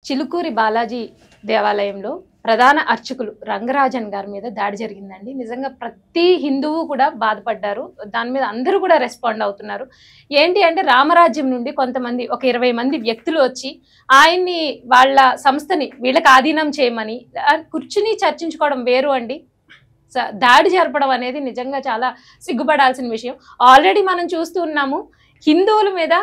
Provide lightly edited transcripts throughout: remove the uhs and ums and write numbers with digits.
చిలుకూరి బాలాజీ దేవాలయంలో ప్రధాన అర్చకులు రంగరాజన్ గారి మీద దాడి జరిగిందండి. నిజంగా ప్రతి హిందువు కూడా బాధపడ్డారు. దాని మీద అందరూ కూడా రెస్పాండ్ అవుతున్నారు. ఏంటి అంటే రామరాజ్యం నుండి కొంతమంది ఒక 20 మంది వ్యక్తులు వచ్చి ఆయన్ని వాళ్ళ సంస్థని వీళ్ళకి ఆధీనం చేయమని కూర్చుని చర్చించుకోవడం వేరు అండి. దాడి జరపడం అనేది నిజంగా చాలా సిగ్గుపడాల్సిన విషయం. ఆల్రెడీ మనం చూస్తూ ఉన్నాము హిందువుల మీద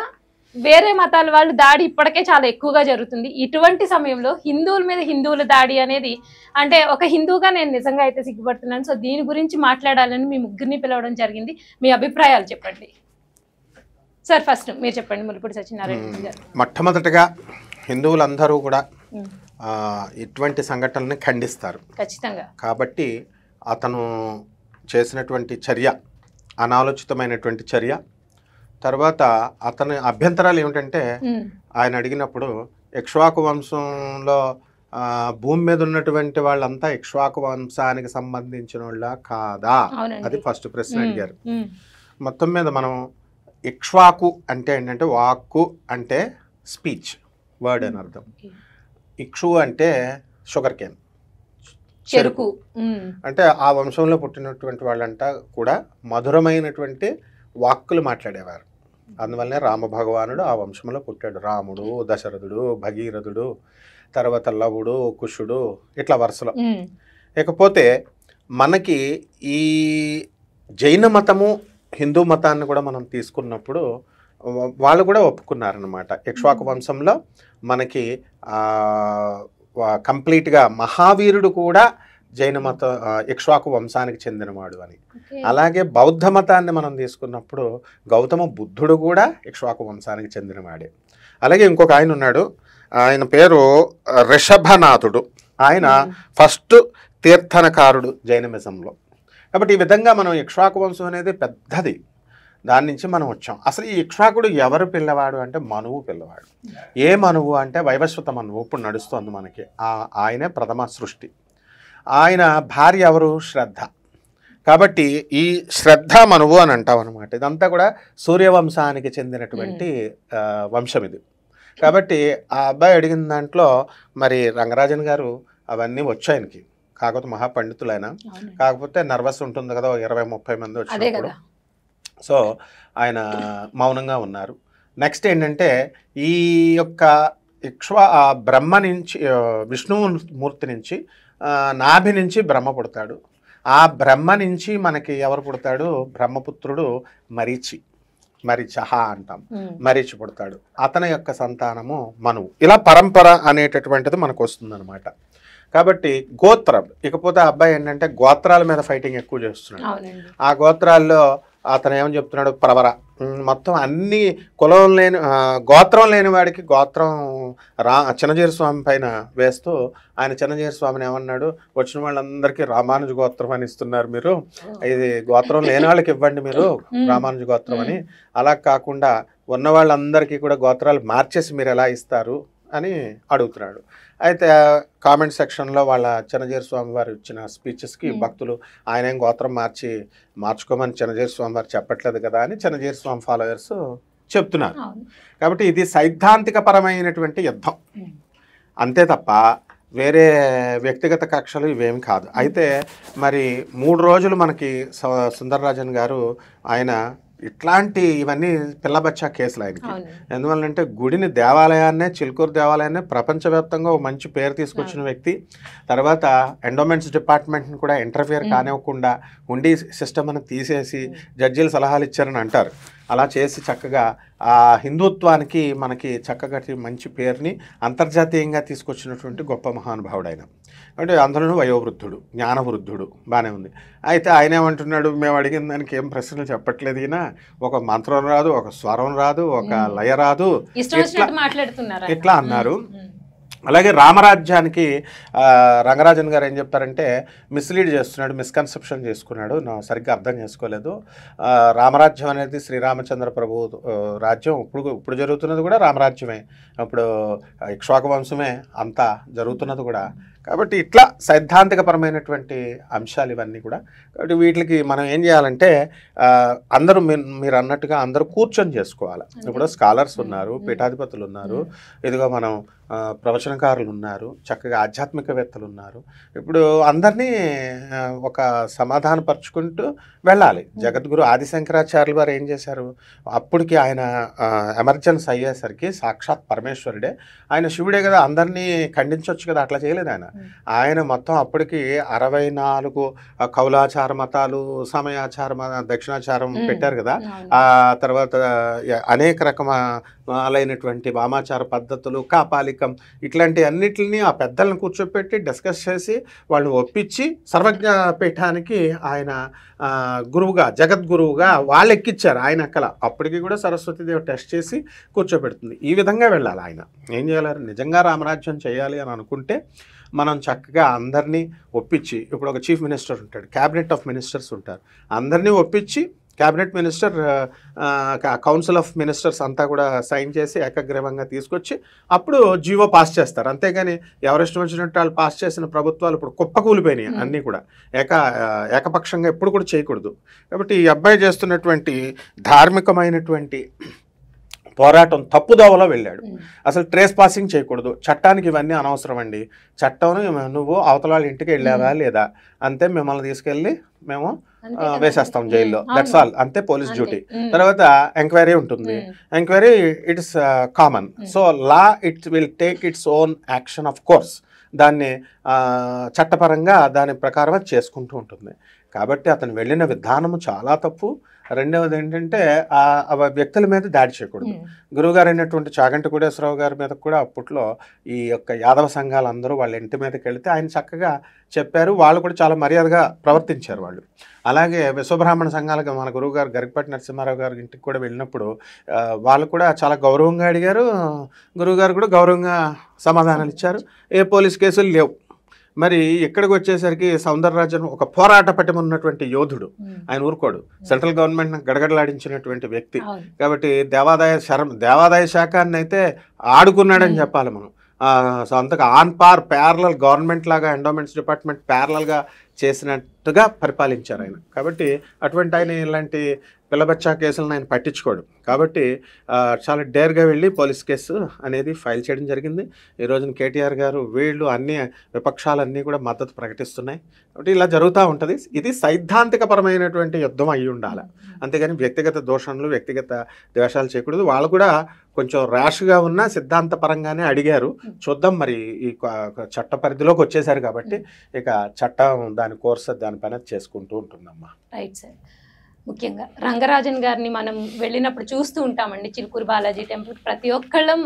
వేరే మతాల వాళ్ళు దాడి ఇప్పటికే చాలా ఎక్కువగా జరుగుతుంది. ఇటువంటి సమయంలో హిందువుల మీద హిందువుల దాడి అనేది అంటే ఒక హిందువుగా నేను నిజంగా అయితే సిగ్గుపడుతున్నాను. సో దీని గురించి మాట్లాడాలని మీ ముగ్గురిని పిలవడం జరిగింది. మీ అభిప్రాయాలు చెప్పండి సార్. ఫస్ట్ మీరు చెప్పండి, ములుపుడి సత్యనారాయణ గారు. మొట్టమొదటిగా హిందువులందరూ కూడా ఇటువంటి సంఘటనల్ని ఖండిస్తారు ఖచ్చితంగా. కాబట్టి అతను చేసినటువంటి చర్య అనాలోచితమైనటువంటి చర్య. తర్వాత అతని అభ్యంతరాలు ఏమిటంటే ఆయన అడిగినప్పుడు ఇక్ష్వాకు వంశంలో భూమి మీద ఉన్నటువంటి వాళ్ళంతా ఇక్ష్వాకు వంశానికి సంబంధించిన వాళ్ళ కాదా, అది ఫస్ట్ ప్రశ్న అడిగారు. మొత్తం మీద మనం ఇక్ష్వాకు అంటే ఏంటంటే వాక్కు అంటే స్పీచ్ వర్డ్ అని అర్థం. ఇక్షు అంటే షుగర్ కేన్, చెరుకు. అంటే ఆ వంశంలో పుట్టినటువంటి వాళ్ళంతా కూడా మధురమైనటువంటి వాక్కులు మాట్లాడేవారు. అందువల్లనే రామభగవానుడు ఆ వంశంలో పుట్టాడు. రాముడు, దశరథుడు, భగీరథుడు, తర్వాత లవుడు, కుషుడు, ఇట్లా వరుసలో. ఇకపోతే మనకి ఈ జైన మతము హిందూ మతాన్ని కూడా మనం తీసుకున్నప్పుడు వాళ్ళు కూడా ఒప్పుకున్నారనమాట. ఇక్ష్వాకు వంశంలో మనకి కంప్లీట్గా మహావీరుడు కూడా జైన మత ఇక్ష్వాకు వంశానికి చెందినవాడు అని. అలాగే బౌద్ధ మతాన్ని మనం తీసుకున్నప్పుడు గౌతమ బుద్ధుడు కూడా ఇక్ష్వాకు వంశానికి చెందినవాడే. అలాగే ఇంకొక ఆయన ఉన్నాడు, ఆయన పేరు రిషభనాథుడు. ఆయన ఫస్ట్ తీర్థనకారుడు జైనమిజంలో. కాబట్టి ఈ విధంగా మనం ఇక్ష్వాకు వంశం అనేది పెద్దది, దాని నుంచి మనం వచ్చాం. అసలు ఈ ఇక్ష్వాకుడు ఎవరు పిల్లవాడు అంటే మనువు పిల్లవాడు. ఏ మనువు అంటే వైవస్వత మనువు ఇప్పుడు నడుస్తుంది మనకి. ఆయనే ప్రథమ సృష్టి. ఆయన భార్య ఎవరు? శ్రద్ధ. కాబట్టి ఈ శ్రద్ధ మనువు అని అంటాం అనమాట. ఇదంతా కూడా సూర్యవంశానికి చెందినటువంటి వంశం ఇది. కాబట్టి ఆ అబ్బాయి అడిగిన దాంట్లో మరి రంగరాజన్ గారు అవన్నీ వచ్చాయనికి, కాకపోతే మహాపండితులైన, కాకపోతే నర్వస్ ఉంటుంది కదా 20-30 మంది వచ్చినప్పుడు. సో ఆయన మౌనంగా ఉన్నారు. నెక్స్ట్ ఏంటంటే ఈ యొక్క బ్రహ్మ నుంచి విష్ణుమూర్తి నుంచి నాభి నుంచి బ్రహ్మ పుడతాడు. ఆ బ్రహ్మ నుంచి మనకి ఎవరు పుడతాడు? బ్రహ్మపుత్రుడు మరీచహ అంటాం. మరీచి పుడతాడు. అతని యొక్క సంతానము మనువు. ఇలా పరంపర అనేటటువంటిది మనకు వస్తుందన్నమాట. కాబట్టి గోత్రం. ఇకపోతే ఆ అబ్బాయి ఏంటంటే గోత్రాల మీద ఫైటింగ్ ఎక్కువ చేస్తున్నాడు. ఆ గోత్రాల్లో అతను ఏమని చెప్తున్నాడు? ప్రవర. మొత్తం అన్ని కులం లేని గోత్రం లేని వాడికి గోత్రం చిన్నజీర స్వామి పైన వేస్తూ ఆయన చిన్నజీర స్వామిని ఏమన్నాడు? వచ్చిన వాళ్ళందరికీ రామానుజ గోత్రం అని ఇస్తున్నారు మీరు, ఇది గోత్రం లేని వాళ్ళకి ఇవ్వండి మీరు రామానుజ గోత్రం అని. అలా కాకుండా ఉన్న వాళ్ళందరికీ కూడా గోత్రాలు మార్చేసి మీరు ఎలా ఇస్తారు అని అడుగుతున్నాడు. అయితే కామెంట్ సెక్షన్లో వాళ్ళ చిన్నజీర స్వామి వారు ఇచ్చిన స్పీచెస్కి భక్తులు ఆయన ఏం గోత్రం మార్చుకోమని చిన్నజీర స్వామి వారు చెప్పట్లేదు కదా అని చిన్నజీర స్వామి ఫాలోవర్స్ చెప్తున్నారు. కాబట్టి ఇది సైద్ధాంతిక పరమైనటువంటి యుద్ధం అంతే తప్ప వేరే వ్యక్తిగత కక్షలు ఇవేమి కాదు. అయితే మరి 3 రోజులు మనకి సుందరరాజన్ గారు ఆయన ఇట్లాంటి ఇవన్నీ పిల్లబచ్చా కేసులు ఆయనకి. ఎందువల్లంటే గుడిని దేవాలయాన్నే, చిలుకూరు దేవాలయాన్నే ప్రపంచవ్యాప్తంగా ఒక మంచి పేరు తీసుకొచ్చిన వ్యక్తి. తర్వాత ఎండోమెంట్స్ డిపార్ట్మెంట్ని కూడా ఇంటర్ఫియర్ కానివ్వకుండా ఉండి సిస్టమ్ అని తీసేసి జడ్జీలు సలహాలు ఇచ్చారని అంటారు. అలా చేసి చక్కగా ఆ హిందుత్వానికి మనకి చక్కగా మంచి పేరుని అంతర్జాతీయంగా తీసుకొచ్చినటువంటి గొప్ప మహానుభావుడు ఆయన. అంటే అందులోనూ వయోవృద్ధుడు, జ్ఞానవృద్ధుడు, బాగానే ఉంది. అయితే ఆయన ఏమంటున్నాడు? మేము అడిగిన దానికి ఏం ప్రశ్నలు చెప్పట్లేదు ఈయన, ఒక మంత్రం రాదు, ఒక స్వరం రాదు, ఒక లయ రాదు, ఇట్లా అన్నారు. అలాగే రామరాజ్యానికి రంగరాజన్ గారు ఏం చెప్తారంటే మిస్లీడ్ చేస్తున్నాడు, మిస్కన్సెప్షన్ చేసుకున్నాడు, సరిగ్గా అర్థం చేసుకోలేదు. రామరాజ్యం అనేది శ్రీరామచంద్ర ప్రభు రాజ్యం. ఇప్పుడు జరుగుతున్నది కూడా రామరాజ్యమే. ఇప్పుడు ఇక్ష్వాకు వంశమే అంతా జరుగుతున్నది కూడా. కాబట్టి ఇట్లా సైద్ధాంతికపరమైనటువంటి అంశాలు ఇవన్నీ కూడా. కాబట్టి వీటికి మనం ఏం చేయాలంటే అందరూ మీరు అన్నట్టుగా అందరూ కూర్చొని చేసుకోవాలి. ఇప్పుడు స్కాలర్స్ ఉన్నారు, పీఠాధిపతులు ఉన్నారు, ఇదిగో మనం ప్రవచనకారులు ఉన్నారు, చక్కగా ఆధ్యాత్మికవేత్తలు ఉన్నారు. ఇప్పుడు అందరినీ ఒక సమాధానపరుచుకుంటూ వెళ్ళాలి. జగద్గురు ఆదిశంకరాచార్యులు వారు ఏం చేశారు, అప్పటికి ఆయన ఎమర్జెన్సీ అయ్యేసరికి సాక్షాత్ పరమేశ్వరుడే, ఆయన శివుడే కదా, అందరినీ ఖండించవచ్చు కదా, అట్లా చేయలేదు ఆయన. ఆయన మొత్తం అప్పటికి 64 కౌలాచార మతాలు, సమయాచార దక్షిణాచారం పెట్టారు కదా. ఆ తర్వాత అనేక రకమైనటువంటి వామాచార పద్ధతులు, కాపాలికం, ఇట్లాంటి అన్నిటిని ఆ పెద్దలను కూర్చోపెట్టి డిస్కస్ చేసి వాళ్ళని ఒప్పించి సర్వజ్ఞ పీఠానికి ఆయన గురువుగా, జగద్గురువుగా వాళ్ళు ఎక్కిచ్చారు. ఆయన ఎక్కల. అప్పటికి కూడా సరస్వతీదేవి టెస్ట్ చేసి కూర్చోబెడుతుంది. ఈ విధంగా వెళ్ళాలి. ఆయన ఏం చేయాలి, నిజంగా రామరాజ్యం చేయాలి అని అనుకుంటే మనం చక్కగా అందరినీ ఒప్పించి, ఇప్పుడు ఒక చీఫ్ మినిస్టర్ ఉంటాడు, క్యాబినెట్ ఆఫ్ మినిస్టర్స్ ఉంటారు, అందరినీ ఒప్పించి cabinet minister, council of ministers అంతా కూడా సైన్ చేసి ఏకగ్రీవంగా తీసుకొచ్చి అప్పుడు జీవో పాస్ చేస్తారు. అంతేగాని ఎవరిష్టం వచ్చినట్టు వాళ్ళు పాస్ చేసిన ప్రభుత్వాలు ఇప్పుడు కుప్పకూలిపోయినాయి అన్నీ కూడా. ఏకపక్షంగా ఎప్పుడు కూడా చేయకూడదు. కాబట్టి ఈ అబ్బాయి చేస్తున్నటువంటి ధార్మికమైనటువంటి పోరాటం తప్పుదోవలో వెళ్ళాడు. అసలు ట్రేస్ పాసింగ్ చేయకూడదు, చట్టానికి ఇవన్నీ అనవసరం అండి. చట్టం నువ్వు అవతల వాళ్ళ ఇంటికి వెళ్ళావా లేదా, అంతే, మిమ్మల్ని తీసుకెళ్ళి మేము వేసేస్తాం జైల్లో, దట్స్ ఆల్, అంతే పోలీస్ డ్యూటీ. తర్వాత ఎంక్వైరీ ఉంటుంది, enquiry it is common. So law it will take its own action of course, దాన్ని చట్టపరంగా దాని ప్రకారం చేసుకుంటూ ఉంటుంది. కాబట్టి అతను వెళ్ళిన విధానము చాలా తప్పు. రెండవది ఏంటంటే వ్యక్తుల మీద దాడి చేయకూడదు. గురువుగారు అయినటువంటి చాగంటి కోటేశ్వరరావు గారి మీద కూడా అప్పట్లో ఈ యొక్క యాదవ సంఘాలు అందరూ వాళ్ళ ఇంటి మీదకి వెళితే ఆయన చక్కగా చెప్పారు, వాళ్ళు కూడా చాలా మర్యాదగా ప్రవర్తించారు వాళ్ళు. అలాగే విశ్వబ్రాహ్మణ సంఘాలకు మన గురువుగారు గరికపాటి నరసింహారావు గారి ఇంటికి కూడా వెళ్ళినప్పుడు వాళ్ళు కూడా చాలా గౌరవంగా అడిగారు, గురువుగారు కూడా గౌరవంగా సమాధానాలు ఇచ్చారు. ఏ పోలీస్ కేసులు లేవు. మరి ఇక్కడికి వచ్చేసరికి సౌందరరాజన్ ఒక పోరాట పటిమ ఉన్నటువంటి యోధుడు, ఆయన ఊరుకోడు, సెంట్రల్ గవర్నమెంట్ గడగడలాడించినటువంటి వ్యక్తి. కాబట్టి దేవాదాయ శాఖాన్ని అయితే ఆడుకున్నాడని చెప్పాలి మనం. సో అంతగా ఆన్ పార్ ప్యారలల్ గవర్నమెంట్ లాగా ఎండోమెంట్స్ డిపార్ట్మెంట్ ప్యారలల్గా చేసినట్టుగా పరిపాలించారు ఆయన. కాబట్టి అటువంటి ఆయన ఇలాంటి పిల్లబచ్చా కేసులను ఆయన పట్టించుకోడు. కాబట్టి చాలా డేర్గా వెళ్ళి పోలీస్ కేసు అనేది ఫైల్ చేయడం జరిగింది. ఈ రోజున కేటీఆర్ గారు వీళ్ళు అన్ని విపక్షాలన్నీ కూడా మద్దతు ప్రకటిస్తున్నాయి. కాబట్టి ఇలా జరుగుతూ ఉంటుంది. ఇది సైద్ధాంతికపరమైనటువంటి యుద్ధం అయి ఉండాలి, అంతేగాని వ్యక్తిగత దోషణలు, వ్యక్తిగత ద్వేషాలు చేయకూడదు. వాళ్ళు కూడా కొంచెం ర్యాష్గా ఉన్న సిద్ధాంతపరంగానే అడిగారు. చూద్దాం, మరి ఈ చట్ట పరిధిలోకి వచ్చేసారు కాబట్టి ఇక చట్టం దాని కోర్సు దాని పైన చేసుకుంటూ ఉంటుందమ్మా. Right sir. ముఖ్యంగా రంగరాజన్ గారిని మనం వెళ్ళినప్పుడు చూస్తూ ఉంటామండి. చిలుకూరు బాలాజీ టెంపుల్, ప్రతి ఒక్కళ్ళం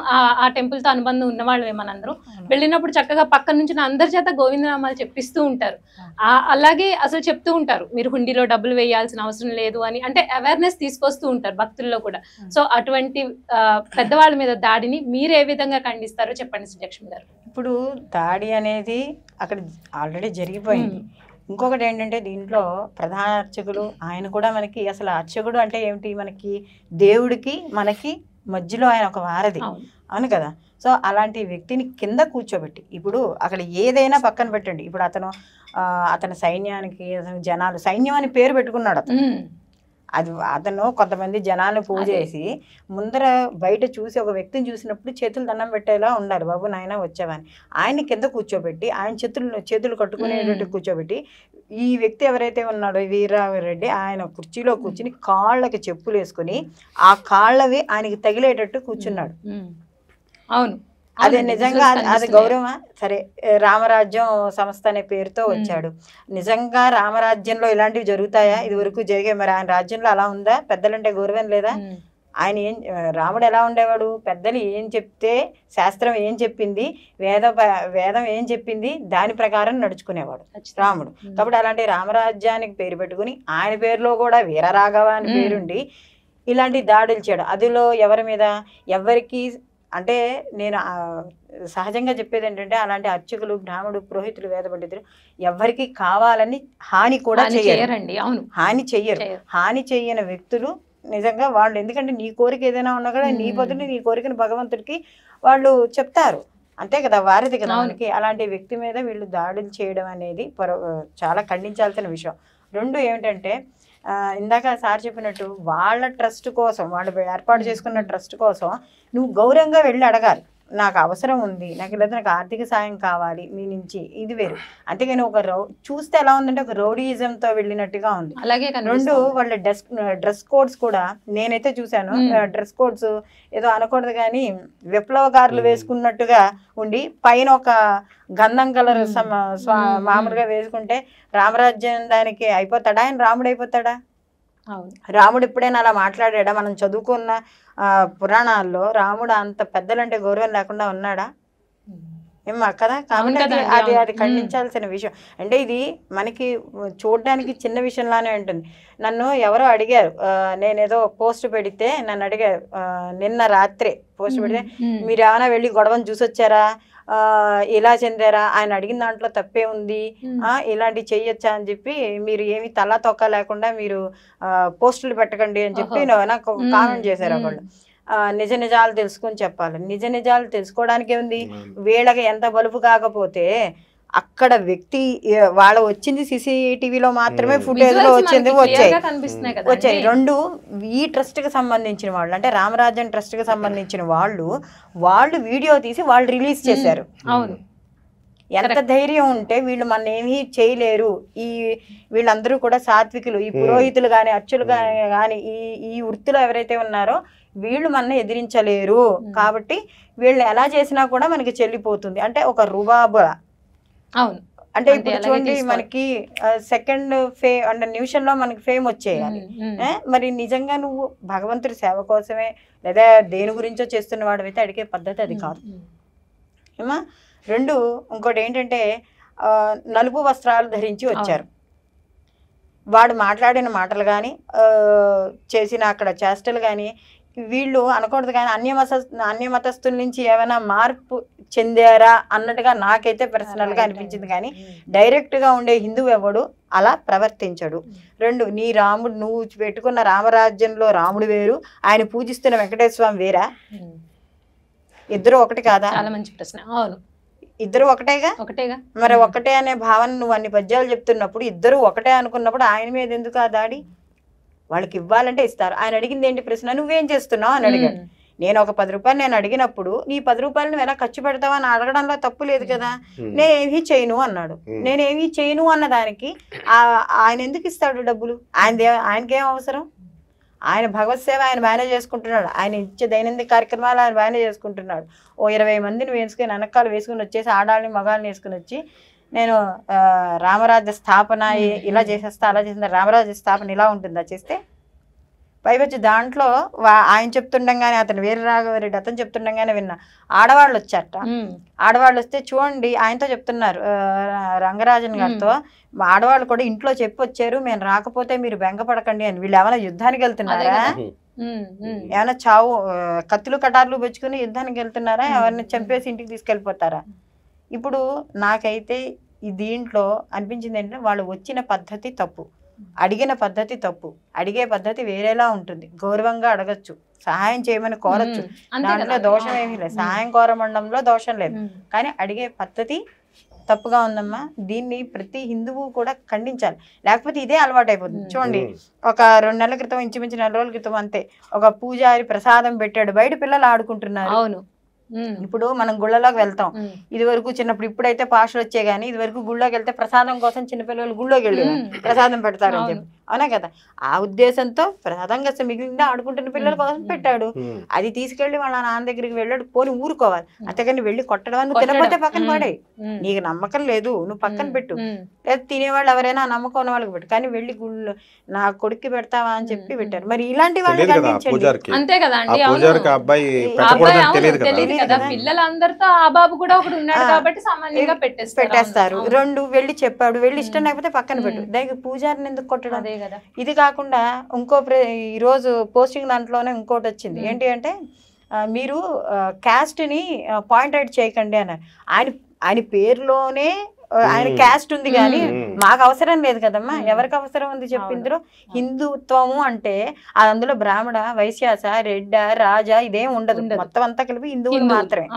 ఆ టెంపుల్తో అనుబంధం ఉన్నవాళ్ళమే మనందరం. వెళ్ళినప్పుడు చక్కగా పక్కన నుంచి అందరి చేత గోవిందనామాలు చెప్పిస్తూ ఉంటారు. అలాగే అసలు చెప్తూ ఉంటారు, మీరు హుండీలో డబ్బులు వేయాల్సిన అవసరం లేదు అని, అంటే అవేర్నెస్ తీసుకొస్తూ ఉంటారు భక్తుల్లో కూడా. సో అటువంటి పెద్దవాళ్ళ మీద దాడిని మీరు ఏ విధంగా ఖండిస్తారో చెప్పండి సుజలక్ష్మి గారు. ఇప్పుడు దాడి అనేది అక్కడ ఆల్రెడీ జరిగిపోయింది. ఇంకొకటి ఏంటంటే దీంట్లో ప్రధాన అర్చకులు ఆయన కూడా మనకి అసలు అర్చకుడు అంటే ఏమిటి, మనకి దేవుడికి మనకి మధ్యలో ఆయన ఒక వారధి, అవును కదా. సో అలాంటి వ్యక్తిని కింద కూర్చోబెట్టి, ఇప్పుడు అక్కడ ఏదైనా పక్కన పెట్టండి, ఇప్పుడు అతను సైన్యానికి, అతను జనాలు, సైన్యం అని పేరు పెట్టుకున్నాడు అతను కొంతమంది జనాలను పూజ చేసి ముందర బయట చూసి ఒక వ్యక్తిని చూసినప్పుడు చేతులు దండం పెట్టేలా ఉండాలి, బాబు నాయన వచ్చావని. ఆయన కింద కూర్చోబెట్టి, ఆయన చేతులు కట్టుకునేటట్టు కూర్చోబెట్టి, ఈ వ్యక్తి ఎవరైతే ఉన్నాడో వీరరాఘవరెడ్డి, ఆయన కుర్చీలో కూర్చుని కాళ్ళకి చెప్పులు వేసుకుని ఆ కాళ్ళవి ఆయనకి తగిలేటట్టు కూర్చున్నాడు. అవును, అదే నిజంగా అది గౌరవమా? సరే, రామరాజ్యం సంస్థ అనే పేరుతో వచ్చాడు. నిజంగా రామరాజ్యంలో ఇలాంటివి జరుగుతాయా? ఇది వరకు జరిగాయి. మరి ఆయన రాజ్యంలో అలా ఉందా? పెద్దలంటే గౌరవం లేదా? ఆయన రాముడు ఎలా ఉండేవాడు? పెద్దలు ఏం చెప్తే, శాస్త్రం ఏం చెప్పింది, వేదం ఏం చెప్పింది, దాని ప్రకారం నడుచుకునేవాడు రాముడు. కాబట్టి అలాంటి రామరాజ్యానికి పేరు పెట్టుకుని ఆయన పేరులో కూడా వీరరాఘవ అని పేరుండి ఇలాంటి దాడులు చేయడం, అదిలో ఎవరి మీద, ఎవరికి అంటే నేను సహజంగా చెప్పేది ఏంటంటే, అలాంటి అర్చకులు, బ్రాహ్మణుడు, పురోహితులు, వేద పండితులు ఎవరికి కావాలని హాని కూడా చేయరండి. అవును, హాని చెయ్యరు. హాని చెయ్యని వ్యక్తులు నిజంగా వాళ్ళు, ఎందుకంటే నీ కోరిక ఏదైనా ఉన్నా కూడా నీ పొద్దున నీ కోరికను భగవంతుడికి వాళ్ళు చెప్తారు. అంతే కదా, వారిది కదా మనకి. అలాంటి వ్యక్తి మీద వీళ్ళు దాడులు చేయడం అనేది చాలా ఖండించాల్సిన విషయం. రెండు ఏమిటంటే ఇందాక సార్ చెప్పినట్టు వాళ్ళ ట్రస్ట్ కోసం, వాళ్ళు ఏర్పాటు చేసుకున్న ట్రస్ట్ కోసం నువ్వు గౌరవంగా వెళ్ళి అడగాలి, నాకు అవసరం ఉంది, లేదా నాకు ఆర్థిక సాయం కావాలి మీ నుంచి, ఇది వేరు. అంతేగాని ఒక చూస్తే ఎలా ఉందంటే ఒక రౌడీయిజంతో వెళ్ళినట్టుగా ఉంది. అలాగే రెండు వాళ్ళ డ్రెస్ కోడ్స్ కూడా నేనైతే చూశాను. డ్రెస్ కోడ్స్ ఏదో అనకూడదు కానీ విప్లవకారులు వేసుకున్నట్టుగా ఉండి పైన ఒక గంధం కలర్ మామూలుగా వేసుకుంటే రామరాజ్యం దానికి అయిపోతాడా? ఆయన రాముడు అయిపోతాడా? రాముడు ఎప్పుడైనా అలా మాట్లాడా? మనం చదువుకున్న పురాణాల్లో రాముడు అంత పెద్దలంటే గౌరవం లేకుండా ఉన్నాడా? ఏమా కదా. కాబట్టి అది ఖండించాల్సిన విషయం. అంటే ఇది మనకి చూడడానికి చిన్న విషయంలానే ఉంటుంది. నన్ను ఎవరో అడిగారు, నేనేదో పోస్ట్ పెడితే నన్ను అడిగారు నిన్న రాత్రే పోస్ట్ పెడితే, మీరు ఏమైనా వెళ్ళి గొడవను చూసొచ్చారా, ఇలా చెందారా, ఆయన అడిగిన దాంట్లో తప్పే ఉంది, ఇలాంటివి చెయ్యొచ్చా అని చెప్పి మీరు ఏమి తలా తొక్క లేకుండా మీరు పోస్టులు పెట్టకండి అని చెప్పి నాకు కామెంట్ చేశారు ఒకళ్ళు. నిజ నిజాలు తెలుసుకొని చెప్పాలి. నిజ నిజాలు తెలుసుకోవడానికి ఉంది, వీళ్ళకి ఎంత బలుపు కాకపోతే అక్కడ వ్యక్తి వాళ్ళ వచ్చింది CCTVలో మాత్రమే ఫుటేజ్ లో వచ్చాయి. రెండు ఈ ట్రస్ట్ కి సంబంధించిన వాళ్ళు, అంటే రామరాజ్యం ట్రస్ట్ కి సంబంధించిన వాళ్ళు వీడియో తీసి వాళ్ళు రిలీజ్ చేశారు. అవును, ఎంత ధైర్యం ఉంటే వీళ్ళు మన ఏమీ చేయలేరు. వీళ్ళందరూ కూడా సాత్వికులు, ఈ పురోహితులు గాని అర్చులు గాని ఈ వృత్తిలో ఎవరైతే ఉన్నారో వీళ్ళు మన ఎదిరించలేరు, కాబట్టి వీళ్ళు ఎలా చేసినా కూడా మనకి చెల్లిపోతుంది. అంటే ఒక రుబాబు. అవును, అంటే ఇప్పుడు చూడండి మనకి సెకండ్ అంటే నిమిషంలో మనకి ఫేమ్ వచ్చేయాలి. మరి నిజంగా నువ్వు భగవంతుడి సేవ కోసమే లేదా దేని గురించో చేస్తున్న వాడివైతే అడిగే పద్ధతి అది కాదు ఏమా. రెండు ఇంకోటి ఏంటంటే నలుపు వస్త్రాలు ధరించి వచ్చారు. వాడు మాట్లాడిన మాటలు కానీ చేసిన అక్కడ చేష్టలు కానీ వీళ్ళు అనకూడదు కానీ అన్యమతస్థుల నుంచి ఏమైనా మార్పు చెందారా అన్నట్టుగా నాకైతే పర్సనల్గా అనిపించింది. కానీ డైరెక్ట్గా ఉండే హిందువు ఎవడు అలా ప్రవర్తించడు. రెండు, నీ రాముడు నువ్వు పెట్టుకున్న రామరాజ్యంలో రాముడు వేరు, ఆయన పూజిస్తున్న వెంకటేశ్వర స్వామి వేరా? ఇద్దరు ఒకటి కాదా? చాలా మంచి ప్రశ్న. అవును, ఇద్దరు ఒకటేగా. మరి ఒకటే అనే భావన నువ్వు అన్ని పద్యాలు చెప్తున్నప్పుడు ఇద్దరు ఒకటే అనుకున్నప్పుడు ఆయన మీద ఎందుకు ఆ దాడి? వాళ్ళకి ఇవ్వాలంటే ఇస్తారు. ఆయన అడిగింది ఏంటి ప్రశ్న, నువ్వేం చేస్తున్నావు అని అడిగాడు. నేను ఒక 10 రూపాయలు నేను అడిగినప్పుడు నీ 10 రూపాయలు నువ్వు ఎలా ఖర్చు పెడతావు అని అడగడంలో తప్పు లేదు కదా. నేనేమీ చేయను అన్నాడు. నేనేమీ చేయను అన్న దానికి ఆయన ఎందుకు ఇస్తాడు డబ్బులు? ఆయనకేం అవసరం? ఆయన భగవత్ సేవ ఆయన మేనేజ్ చేసుకుంటున్నాడు. ఆయన ఇచ్చే దైనందిక కార్యక్రమాలు ఆయన మేనేజ్ చేసుకుంటున్నాడు. ఓ 20 మందిని వేసుకొని వెనకాల వేసుకుని వచ్చేసి ఆడాలని మగాళ్ళని వేసుకుని వచ్చి నేను రామరాజ్య స్థాపన ఇలా చేసేస్తా అలా చేస్తా, రామరాజ్య స్థాపన ఇలా ఉంటుందా చేస్తే? పైవచ్చి దాంట్లో ఆయన చెప్తుండగానే అతను వీరరాఘవరెడ్డి అతను చెప్తుండగానే విన్నా ఆడవాళ్ళు వచ్చారట. ఆడవాళ్ళు వస్తే చూడండి ఆయనతో చెప్తున్నారు రంగరాజన్ గారితో, ఆడవాళ్ళు కూడా ఇంట్లో చెప్పి వచ్చారు, మేము రాకపోతే మీరు బెంగపడకండి అని. వీళ్ళు ఏమైనా యుద్ధానికి వెళ్తున్నారా? ఏమైనా చావు కత్తులు కటార్లు పెంచుకుని యుద్ధానికి వెళ్తున్నారా? ఎవరిని చంపేసి ఇంటికి తీసుకెళ్ళిపోతారా? ఇప్పుడు నాకైతే ఈ దీంట్లో అనిపించింది ఏంటంటే వాళ్ళు వచ్చిన పద్ధతి తప్పు, అడిగిన పద్ధతి తప్పు. అడిగే పద్ధతి వేరేలా ఉంటుంది. గౌరవంగా అడగచ్చు, సహాయం చేయమని కోరచ్చు, దాంట్లో దోషం ఏమీ లేదు, సహాయం కోరమండంలో దోషం లేదు. కానీ అడిగే పద్ధతి తప్పుగా ఉందమ్మా. దీన్ని ప్రతి హిందువు కూడా ఖండించాలి, లేకపోతే ఇదే అలవాటు అయిపోతుంది. చూడండి ఒక 2 నెలల క్రితం ఇంచుమించు 4 రోజుల క్రితం అంతే ఒక పూజారి ప్రసాదం పెట్టాడు, బయట పిల్లలు ఆడుకుంటున్నారు. అవును, ఇప్పుడు మనం గుళ్ళలోకి వెళ్తాం, ఇది వరకు చిన్నప్పుడు, ఇప్పుడైతే పాషలు వచ్చాయి కానీ ఇది వరకు గుళ్ళోకి వెళ్తే ప్రసాదం కోసం చిన్నపిల్లలు గుళ్ళోకి వెళ్ళి ప్రసాదం పెడతారని చెప్పి, అవునా కదా? ఆ ఉద్దేశంతో ప్రసాదం కాస్త మిగిలిందా ఆడుకుంటున్న పిల్లల కోసం పెట్టాడు. అది తీసుకెళ్లి వాళ్ళ నాన్న దగ్గరికి వెళ్ళాడు, పోని ఊరుకోవాలి. అంతేకాని వెళ్ళి కొట్టడం, నువ్వు తినకపోతే పక్కన పడే, నీకు నమ్మకం లేదు నువ్వు పక్కన పెట్టు, లేదా తినేవాళ్ళు ఎవరైనా నమ్మకం ఉన్న వాళ్ళకి పెట్టు, కానీ వెళ్ళి గుళ్ళు నా కొడుక్కి పెడతావా అని చెప్పి పెట్టారు. మరి ఇలాంటి వాళ్ళు అంతే కదా అండి, కదా పిల్లలందరితో ఆ బాబు కూడా ఒకడు ఉన్నాడు కాబట్టి సామాన్యంగా పెట్టేస్తారు. 2 వెళ్ళి చెప్పాడు, వెళ్ళి ఇష్టం లేకపోతే పక్కన పెట్టు, దానికి పూజారిని ఎందుకు కొట్టడం? ఇది కాకుండా ఇంకో ఈ రోజు పోస్టింగ్ దాంట్లోనే ఇంకోటి వచ్చింది ఏంటి అంటే, మీరు క్యాస్ట్ ని పాయింట్ అవుట్ చేయకండి అన్నారు. ఆయన పేరులోనే ఆయన క్యాస్ట్ ఉంది కానీ మాకు అవసరం లేదు కదమ్మా. ఎవరికి అవసరం ఉంది చెప్పిందరో? హిందుత్వము అంటే అందులో బ్రాహ్మణ, వైశ్యాస, రెడ్డ, రాజా ఇదేం ఉండదు, మొత్తం అంతా కలిపి హిందువులు మాత్రమే.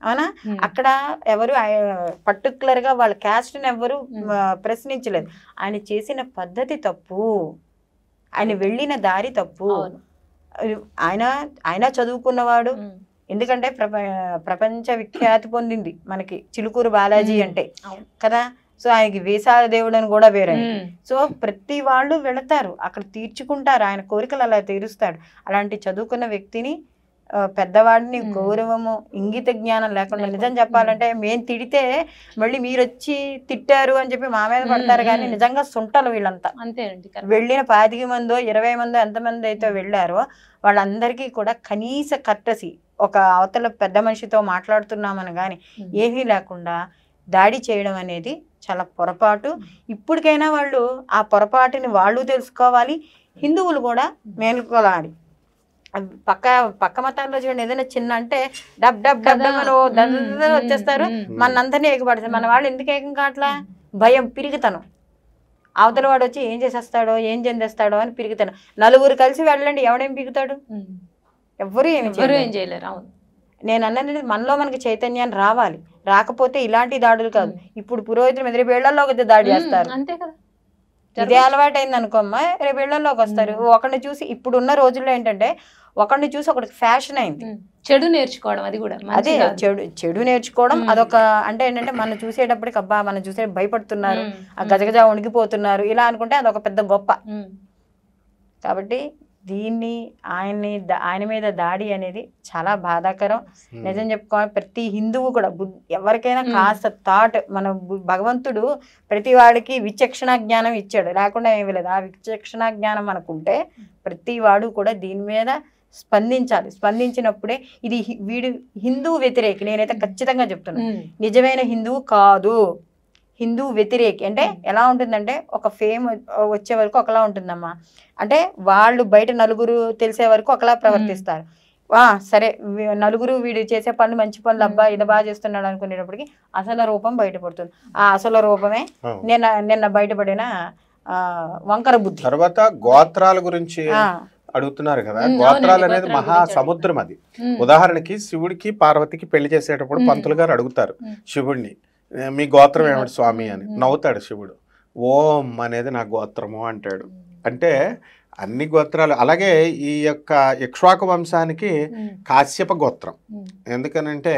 అవునా? అక్కడ ఎవరు పర్టికులర్ గా వాళ్ళ క్యాస్ట్ ని ఎవరు ప్రశ్నించలేదు. ఆయన చేసిన పద్ధతి తప్పు, ఆయన వెళ్ళిన దారి తప్పు. ఆయన చదువుకున్నవాడు, ఎందుకంటే ప్రపంచ విఖ్యాతి పొందింది మనకి చిలుకూరు బాలాజీ అంటే కదా. సో ఆయనకి వేసాల దేవుడు అని కూడా వేరే. సో ప్రతి వాళ్ళు వెళతారు అక్కడ, తీర్చుకుంటారు, ఆయన కోరికలు అలా తీరుస్తాడు. అలాంటి చదువుకున్న వ్యక్తిని, పెద్దవాడిని గౌరవము, ఇంగిత జ్ఞానం లేకుండా, నిజం చెప్పాలంటే మేము తిడితే మళ్ళీ మీరు వచ్చి తిట్టారు అని చెప్పి మా మీద పడతారు, కానీ నిజంగా సుంటలు వీళ్ళంతా. వెళ్ళిన 25 మందో 20 మందో ఎంతమంది అయితే వెళ్ళారో వాళ్ళందరికీ కూడా కనీస కర్టసీ, ఒక అవతల పెద్ద మనిషితో మాట్లాడుతున్నామని కానీ ఏమీ లేకుండా దాడి చేయడం అనేది చాలా పొరపాటు. ఇప్పటికైనా వాళ్ళు ఆ పొరపాటుని వాళ్ళు తెలుసుకోవాలి, హిందువులు కూడా మేలుకోవాలి. పక్క మతాల్లో చూడండి, ఏదైనా చిన్న అంటే డబ్ డబ్ డబ్ వచ్చేస్తారు, మనందరినీ ఎగబడతారు. మన వాళ్ళు ఎందుకు ఏకం కావట్లా? భయం, పిరిగితనం. అవతల వాడు వచ్చి ఏం చేసేస్తాడో, ఏం చెందేస్తాడో అని పిరిగితనం. నలుగురు కలిసి వెళ్ళండి, ఎవడేం పిగుతాడు? ఎవ్వరూ ఏం చేయలేరు. నేను అన్నది మనలో మనకి చైతన్యాన్ని రావాలి. రాకపోతే ఇలాంటి దాడులు కాదు, ఇప్పుడు పురోహితులు మీద రేపేళ్లలో ఒక దాడి చేస్తారు. ఇదే అలవాటు అయింది అనుకోమ్మా, రేపేళ్లలోకి వస్తారు. ఒకరిని చూసి, ఇప్పుడున్న రోజుల్లో ఏంటంటే ఒకరిని చూసి ఒకరికి ఫ్యాషన్ అయింది, చెడు నేర్చుకోవడం. అది కూడా అదే చెడు నేర్చుకోవడం. అదొక అంటే ఏంటంటే మనం చూసేటప్పటికి అబ్బా మనం చూసే భయపడుతున్నారు, ఆ గజగజ వణికిపోతున్నారు ఇలా అనుకుంటే అదొక పెద్ద గొప్ప. కాబట్టి దీన్ని ఆయన మీద దాడి అనేది చాలా బాధాకరం. నిజం చెప్పుకోవాలి, ప్రతి హిందువు కూడా ఎవరికైనా కాస్త థాట్, మన భగవంతుడు ప్రతి వాడికి విచక్షణ జ్ఞానం ఇచ్చాడు, లేకుండా ఏమీ లేదు. ఆ విచక్షణ జ్ఞానం మనకుంటే ప్రతి వాడు కూడా దీని మీద స్పందించాలి. స్పందించినప్పుడే ఇది వీడు హిందూ వ్యతిరేకి, నేనైతే ఖచ్చితంగా చెప్తున్నాను. నిజమైన హిందువు కాదు, హిందూ వ్యతిరేకి. అంటే ఎలా ఉంటుందంటే ఒక ఫేమ్ వచ్చే వరకు ఒకలా ఉంటుందమ్మా, అంటే వాళ్ళు బయట నలుగురు తెలిసే వరకు ఒకలా ప్రవర్తిస్తారు. సరే నలుగురు వీడు చేసే పనులు మంచి పనులు, అబ్బా ఇది బాగా చేస్తున్నాడు అనుకునేటప్పటికి అసలు రూపం బయటపడుతుంది. ఆ అసలు రూపమే నిన్న బయటపడిన వంకర బుద్ధి. తర్వాత గోత్రాల గురించి అడుగుతున్నారు కదా. గోత్రాలు అనేది మహా సముద్రం. అది ఉదాహరణకి శివుడికి పార్వతికి పెళ్లి చేసేటప్పుడు పంతులు గారు అడుగుతారు శివుడిని, మీ గోత్రం ఏమిటి స్వామి అని. నవ్వుతాడు శివుడు, ఓం అనేది నా గోత్రము అంటాడు. అంటే అన్ని గోత్రాలు. అలాగే ఈ యొక్క ఇక్ష్వాకు వంశానికి కాశ్యప గోత్రం, ఎందుకనంటే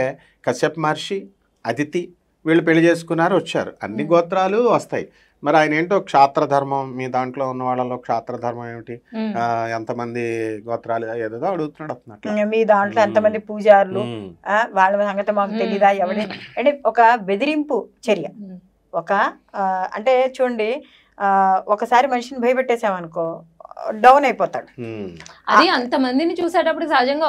కశ్యప మహర్షి, అదితి వీళ్ళు పెళ్లి చేసుకున్నారు, వచ్చారు. అన్ని గోత్రాలు వస్తాయి. మరి ఆయన ఏంటో క్షాత్రధర్మం, మీ దాంట్లో ఉన్న వాళ్ళలో క్షాత్రధర్మం ఏమిటి, ఎంతమంది గోత్రాలు ఏదో అడుగుతున్నాడు అట్లా. మీ దాంట్లో ఎంతమంది పూజారులు, వాళ్ళ సంగతి మాకు తెలీదా? ఎవరి అంటే ఒక బెదిరింపు చర్య. ఒక అంటే చూడండి, ఒకసారి మనిషిని భయపెట్టేసామనుకో డౌన్ అయిపోతాడు. అది అంతమందిని చూసేటప్పుడు సహజంగా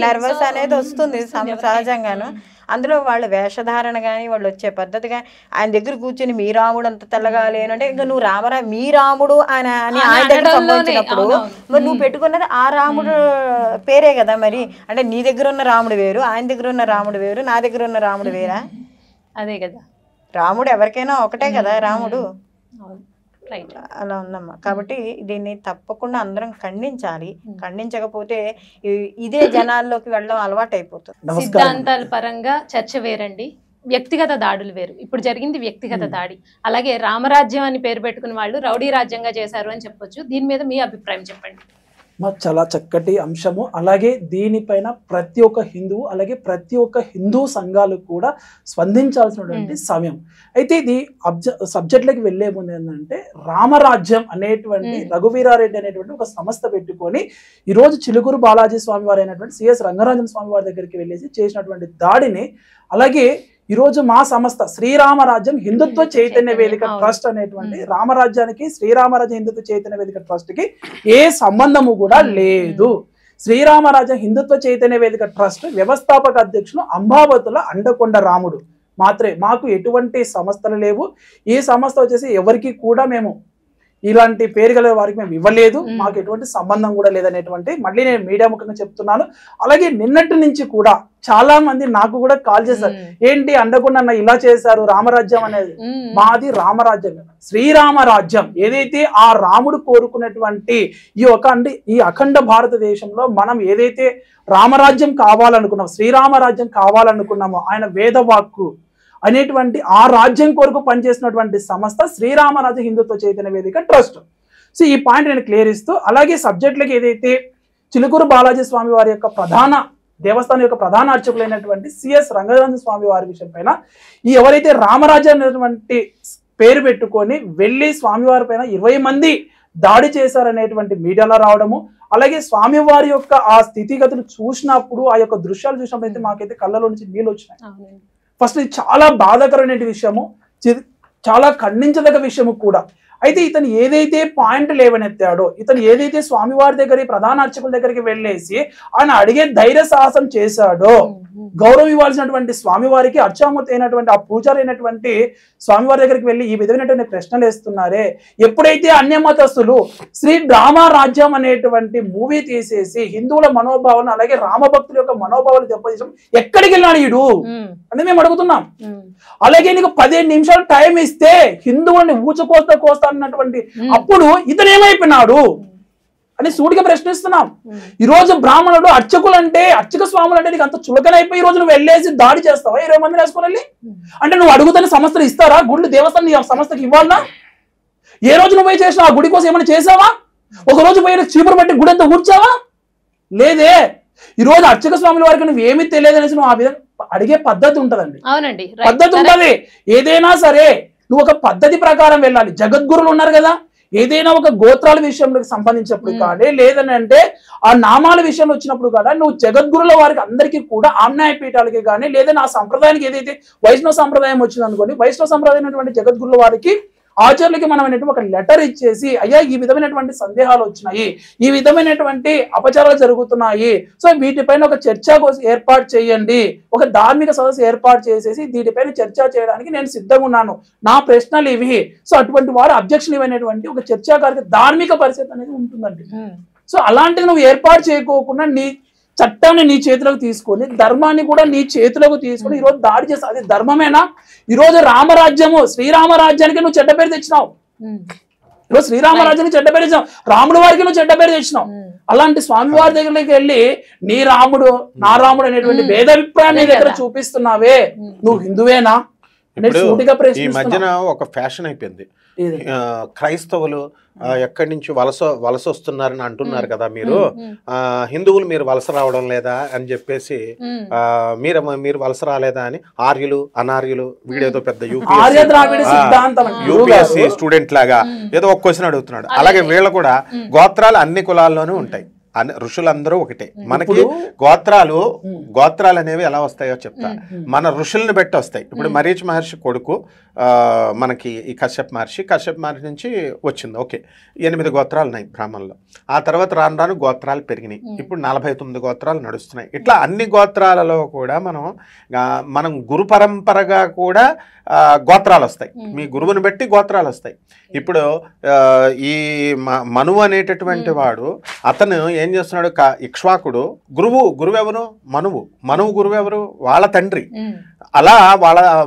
నర్వస్ అనేది వస్తుంది సహజంగాను. అందులో వాళ్ళ వేషధారణ కానీ వాళ్ళు వచ్చే పద్ధతి కానీ, ఆయన దగ్గర కూర్చొని మీ రాముడు అంత తెల్లగా లేనంటే ఇంకా నువ్వు మీ రాముడు అని ఆయన దగ్గర సంబంధించినప్పుడు మరి నువ్వు పెట్టుకున్నది ఆ రాముడు పేరే కదా. మరి అంటే నీ దగ్గర ఉన్న రాముడు వేరు, ఆయన దగ్గర ఉన్న రాముడు వేరు, నా దగ్గర ఉన్న రాముడు వేరా? అదే కదా, రాముడు ఎవరికైనా ఒకటే కదా రాముడు. అలా ఉందమ్మా. కాబట్టి దీన్ని తప్పకుండా అందరం ఖండించాలి. ఖండించకపోతే ఇదే జనాల్లోకి వెళ్ళడం అలవాటు అయిపోతుంది. సిద్ధాంతాల పరంగా చర్చ వేరండి, వ్యక్తిగత దాడులు వేరు. ఇప్పుడు జరిగింది వ్యక్తిగత దాడి. అలాగే రామరాజ్యం అని పేరు పెట్టుకున్న వాళ్ళు రౌడీ రాజ్యంగా చేశారు అని చెప్పొచ్చు. దీని మీద మీ అభిప్రాయం చెప్పండి. చాలా చక్కటి అంశము. అలాగే దీనిపైన ప్రతి ఒక్క హిందువు, అలాగే ప్రతి ఒక్క హిందూ సంఘాలు కూడా స్పందించాల్సినటువంటి సమయం. అయితే ఇది సబ్జెక్ట్లకి వెళ్లే ముందు ఏంటంటే, రామరాజ్యం అనేటువంటి రఘువీరారెడ్డి అనేటువంటి ఒక సంస్థ పెట్టుకొని ఈరోజు చిలుకూరు బాలాజీ స్వామి వారు అయినటువంటి సిఎస్ రంగరాజన్ స్వామి వారి దగ్గరికి వెళ్ళేసి చేసినటువంటి దాడిని, అలాగే ఈరోజు మా సంస్థ శ్రీరామరాజ్యం హిందుత్వ చైతన్య వేదిక ట్రస్ట్ అనేటువంటి రామరాజ్యానికి శ్రీరామరాజ్యం హిందుత్వ చైతన్య వేదిక ట్రస్ట్ కి ఏ సంబంధము కూడా లేదు. శ్రీరామరాజ్యం హిందుత్వ చైతన్య వేదిక ట్రస్ట్ వ్యవస్థాపక అధ్యక్షులు అంబావతుల అండకొండ రాముడు మాత్రమే. మాకు ఎటువంటి సంస్థలు లేవు. ఈ సంస్థ వచ్చేసి ఎవరికి కూడా మేము ఇలాంటి పేరు గల వారికి మేము ఇవ్వలేదు, మాకు ఎటువంటి సంబంధం కూడా లేదనేటువంటి మళ్ళీ నేను మీడియా ముఖంగా చెప్తున్నాను. అలాగే నిన్నటి నుంచి కూడా చాలా మంది నాకు కూడా కాల్ చేశారు, ఏంటి అండకుండా ఇలా చేశారు రామరాజ్యం అనేది. మాది రామరాజ్యం, శ్రీరామరాజ్యం. ఏదైతే ఆ రాముడు కోరుకున్నటువంటి ఈ అఖండ భారతదేశంలో మనం ఏదైతే రామరాజ్యం కావాలనుకున్నాం, శ్రీరామరాజ్యం కావాలనుకున్నామో, ఆయన వేదవాక్కు అనేటువంటి ఆ రాజ్యం కొరకు పనిచేసినటువంటి సంస్థ శ్రీరామరాజ్య హిందుత్వ చైతన్య వేదిక ట్రస్ట్. సో ఈ పాయింట్ నేను క్లియర్ ఇస్తూ, అలాగే సబ్జెక్టులకి ఏదైతే చిలుకూరు బాలాజీ స్వామి వారి యొక్క దేవస్థానం యొక్క ప్రధాన అర్చకులైనటువంటి సిఎస్ రంగనాథన్ స్వామి వారి విషయం పైన ఎవరైతే రామరాజ్యం అనేటువంటి పేరు పెట్టుకొని వెళ్ళి స్వామివారి పైన 20 మంది దాడి చేశారనేటువంటి మీడియాలో రావడము, అలాగే స్వామివారి యొక్క ఆ స్థితిగతులు చూసినప్పుడు, ఆ యొక్క దృశ్యాలు చూసినప్పుడు అయితే మాకైతే కళ్ళలో నుంచి నీళ్ళు వచ్చినాయి. ఫస్ట్ ఇది చాలా బాధాకరమైన విషయము, చాలా ఖండించదగ్గ విషయము కూడా. అయితే ఇతను ఏదైతే పాయింట్ లేవనెత్తాడో, ఇతను ఏదైతే స్వామివారి దగ్గర ప్రధాన అర్చకుల దగ్గరికి వెళ్ళేసి ఆయన అడిగే ధైర్య సాహసం చేశాడో, గౌరవం ఇవ్వాల్సినటువంటి స్వామివారికి అర్చామూర్తి అయినటువంటి ఆ పూజారి అయినటువంటి స్వామివారి దగ్గరికి వెళ్ళి ఈ విధమైనటువంటి ప్రశ్నలు వేస్తున్నారే, ఎప్పుడైతే అన్య మతస్థులు శ్రీ రామరాజ్యం అనేటువంటి మూవీ తీసేసి హిందువుల మనోభావాలను అలాగే రామభక్తుల యొక్క మనోభావాలు దెబ్బతీయడం ఎక్కడికి వెళ్ళాడు ఈడు అని మేము అడుగుతున్నాం. అలాగే నీకు 15 నిమిషాలు టైం ఇస్తే హిందువుల్ని కోస్తా అన్నటువంటి అప్పుడు ఇతను ఏమైపోయినాడు అని సూటిగా ప్రశ్నిస్తున్నాం. ఈ రోజు బ్రాహ్మణుడు అర్చక స్వాములు అంటే నీకు అంత చులకనైపోయి ఈ రోజు నువ్వు వెళ్ళేసి దాడి చేస్తావా 20 మందిని వేసుకుని వెళ్ళి? అంటే నువ్వు అడుగుతున్న సంస్థలు ఇస్తారా? గుళ్ళు దేవస్థానం సంస్థకి ఇవ్వాలనా? ఏ రోజు నువ్వు పోయి చేసినా ఆ గుడి కోసం ఏమైనా చేసావా? ఒక రోజు పోయిన చీపురు పట్టి గుడి అంతా కూర్చావా? లేదే. ఈ రోజు అర్చక స్వాముల వారికి నువ్వు ఏమీ తెలియదు అనేసి నువ్వు ఆ విధంగా అడిగే పద్ధతి ఉంటదండి. అవునండి, పద్ధతి ఉంటది. ఏదైనా సరే నువ్వు ఒక పద్ధతి ప్రకారం వెళ్ళాలి. జగద్గురులు ఉన్నారు కదా, ఏదైనా ఒక గోత్రాల విషయంలో సంబంధించినప్పుడు కానీ లేదని అంటే ఆ నామాల విషయంలో వచ్చినప్పుడు కూడా నువ్వు జగద్గురుల వారికి అందరికీ కూడా ఆమ్నాయ పీఠాలకి కానీ లేదా ఆ సంప్రదాయానికి ఏదైతే వైష్ణవ సంప్రదాయం వచ్చింది అనుకోండి, వైష్ణవ సంప్రదాయం జగద్గురుల వారికి ఆచార్యులకి మనం ఒక లెటర్ ఇచ్చేసి, అయ్యా ఈ విధమైనటువంటి సందేహాలు వచ్చినాయి, ఈ విధమైనటువంటి అపచారాలు జరుగుతున్నాయి, సో వీటిపైన ఒక చర్చ ఏర్పాటు చేయండి, ఒక ధార్మిక సదస్సు ఏర్పాటు చేసేసి దీనిపైన చర్చ చేయడానికి నేను సిద్ధంగా ఉన్నాను, నా ప్రశ్నలు ఇవి. సో అటువంటి వారు అబ్జెక్షన్ ఇవ్వనటువంటి ఒక చర్చాకారిక ధార్మిక పరిస్థితి అనేది ఉంటుందండి. సో అలాంటిది నువ్వు ఏర్పాటు చేయకోకుండా నీ చట్టాన్ని నీ చేతిలోకి తీసుకొని ధర్మాన్ని కూడా నీ చేతిలోకి తీసుకొని ఈరోజు దాడి చేస్తావు. అది ధర్మమేనా? ఈరోజు రామరాజ్యము శ్రీరామరాజ్యానికి నువ్వు చెడ్డ పేరు తెచ్చినావు. ఈరోజు శ్రీరామరాజ్యానికి చెడ్డ పేరు తెచ్చినావు, రాముడు వారికి నువ్వు చెడ్డ పేరు తెచ్చినావు. అలాంటి స్వామివారి దగ్గరికి వెళ్ళి నీ రాముడు నా రాముడు అనేటువంటి భేదాభిప్రాయాన్ని దగ్గర చూపిస్తున్నావే, నువ్వు హిందువేనా? ఈ మధ్యన ఒక ఫ్యాషన్ అయిపోయింది, క్రైస్తవులు ఎక్కడి నుంచి వలస వస్తున్నారని అంటున్నారు కదా మీరు, హిందువులు మీరు వలస రావడం లేదా అని చెప్పేసి మీరు వలస రాలేదా అని ఆర్యులు అనార్యులు వీడేదో పెద్ద యూపీఎస్సీ స్టూడెంట్ లాగా ఏదో ఒక క్వశ్చన్ అడుగుతున్నాడు. అలాగే వీళ్ళు కూడా గోత్రాలు అన్ని కులాల్లోనూ ఉంటాయి, ఋషులందరూ ఒకటే. మనకి గోత్రాలు అనేవి ఎలా వస్తాయో చెప్తా. మన ఋషుల్ని బట్టి వస్తాయి. ఇప్పుడు మరీచ్ మహర్షి కొడుకు మనకి ఈ కశ్యప్ మహర్షి నుంచి వచ్చింది. ఓకే, 8 గోత్రాలు ఉన్నాయి బ్రాహ్మణులు. ఆ తర్వాత రాను గోత్రాలు పెరిగినాయి. ఇప్పుడు 49 గోత్రాలు నడుస్తున్నాయి. ఇట్లా అన్ని గోత్రాలలో కూడా మనం గురు పరంపరగా కూడా గోత్రాలు వస్తాయి. మీ గురువుని బట్టి గోత్రాలు వస్తాయి. ఇప్పుడు ఈ మనువు అనేటటువంటి వాడు అతను ఏం చేస్తున్నాడు, ఇక్ష్వాకుడు గురువు ఎవరు? మనువు గురువు ఎవరు? వాళ్ళ తండ్రి. అలా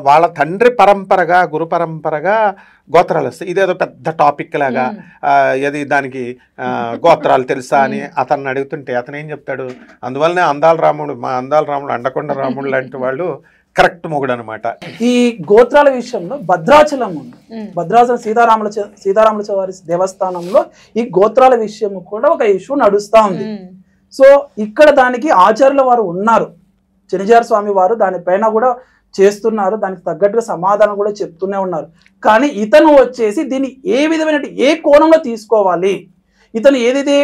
వాళ్ళ తండ్రి పరంపరగా గురు పరంపరగా గోత్రాలు వస్తాయి. ఇదేదో పెద్ద టాపిక్ లాగా ఏది దానికి గోత్రాలు తెలుసా అని అతన్ని అడుగుతుంటే అతను ఏం చెప్తాడు, అందువల్లనే మా అందాల రాముడు అండకొండ రాముడు లాంటి వాళ్ళు కరెక్ట్ మొగుడు అనమాట. ఈ గోత్రాల విషయంలో భద్రాచలం సీతారాముల వారి దేవస్థానంలో ఈ గోత్రాల విషయం కూడా ఒక ఇష్యూ నడుస్తా ఉంది. సో ఇక్కడ దానికి ఆచార్యుల వారు ఉన్నారు, చెనిజార్ స్వామి వారు దానిపైన కూడా చేస్తున్నారు, దానికి తగ్గట్టుగా సమాధానం కూడా చెప్తూనే ఉన్నారు. కానీ ఇతను వచ్చేసి దీన్ని ఏ విధమైన ఏ కోణంలో తీసుకోవాలి, ఇతను ఏదైతే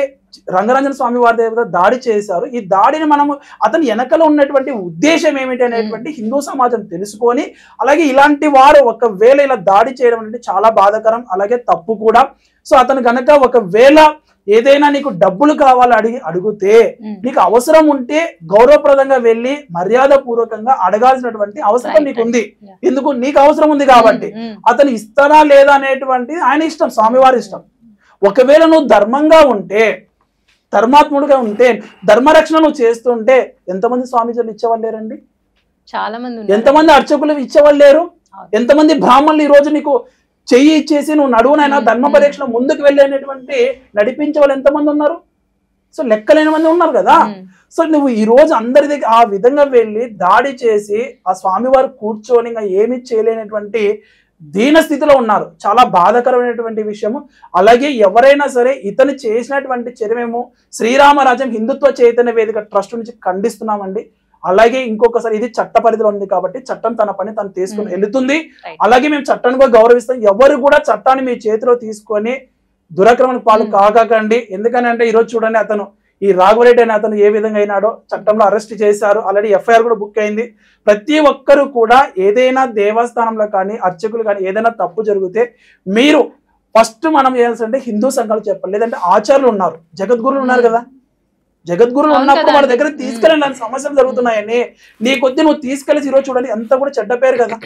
రంగరంజన స్వామి వారి దగ్గర దాడి చేశారు, ఈ దాడిని మనము అతను వెనకలో ఉన్నటువంటి ఉద్దేశం ఏమిటి అనేటువంటి హిందూ సమాజం తెలుసుకొని, అలాగే ఇలాంటి వారు ఒకవేళ ఇలా దాడి చేయడం అనేది చాలా బాధాకరం, అలాగే తప్పు కూడా. సో అతను గనక ఒకవేళ ఏదైనా నీకు డబ్బులు కావాలి అడిగితే నీకు అవసరం ఉంటే గౌరవప్రదంగా వెళ్ళి మర్యాద పూర్వకంగా అడగాల్సినటువంటి అవసరం నీకు ఉంది. ఎందుకు? నీకు అవసరం ఉంది కాబట్టి. అతను ఇస్తారా లేదా అనేటువంటి ఆయన ఇష్టం, స్వామివారి ఇష్టం. ఒకవేళ నువ్వు ధర్మంగా ఉంటే, ధర్మాత్ముడుగా ఉంటే, ధర్మరక్షణ నువ్వు చేస్తుంటే ఎంతమంది స్వామీజీలు ఇచ్చేవాళ్ళు లేరండి? చాలా మంది ఉన్నారు. ఎంతమంది అర్చకులు ఇచ్చేవాళ్ళు లేరు? ఎంతమంది బ్రాహ్మణులు ఈ రోజు నీకు చెయ్యి ఇచ్చేసి నువ్వు నడువునైనా ధర్మ పరీక్షలో ముందుకు వెళ్ళేటువంటి నడిపించే వాళ్ళు ఎంతమంది ఉన్నారు? సో లెక్కలేని మంది ఉన్నారు కదా. సో నువ్వు ఈ రోజు అందరి దగ్గర ఆ విధంగా వెళ్ళి దాడి చేసి ఆ స్వామివారు కూర్చొని ఇంకా ఏమి చేయలేనటువంటి దీన స్థితిలో ఉన్నారు. చాలా బాధాకరమైనటువంటి విషయము. అలాగే ఎవరైనా సరే ఇతను చేసినటువంటి చర్యమేమో శ్రీరామరాజ్యం హిందుత్వ చైతన్య వేదిక ట్రస్ట్ నుంచి ఖండిస్తున్నామండి. అలాగే ఇంకొకసారి ఇది చట్ట పరిధిలో ఉంది కాబట్టి చట్టం తన పని తను తీసుకుని వెళుతుంది. అలాగే మేము చట్టాన్ని కూడా గౌరవిస్తాం. ఎవరు కూడా చట్టాన్ని మీ చేతిలో తీసుకొని దురాక్రమణకు పాలు కాకండి. ఎందుకనంటే ఈరోజు చూడండి, అతను ఈ రాఘవరెడ్డి అనే అతను ఏ విధంగా అయినాడో చట్టంలో అరెస్ట్ చేశారు. ఆల్రెడీ ఎఫ్ఐఆర్ కూడా బుక్ అయింది. ప్రతి ఒక్కరు కూడా ఏదైనా దేవస్థానంలో కానీ అర్చకులు కానీ ఏదైనా తప్పు జరిగితే మీరు ఫస్ట్ మనం చేయాల్సింటే హిందూ సంఘాలు చెప్పాలి, లేదంటే ఆచార్యులు ఉన్నారు, జగద్గురులు ఉన్నారు కదా. జగద్గురులు ఉన్నప్పుడు వాళ్ళ దగ్గర తీసుకెళ్ళాలని సమస్యలు జరుగుతున్నాయని నీ కొద్ది నువ్వు తీసుకెళ్ళి ఈరోజు చూడండి ఎంత కూడా చెడ్డ పేరు కదా.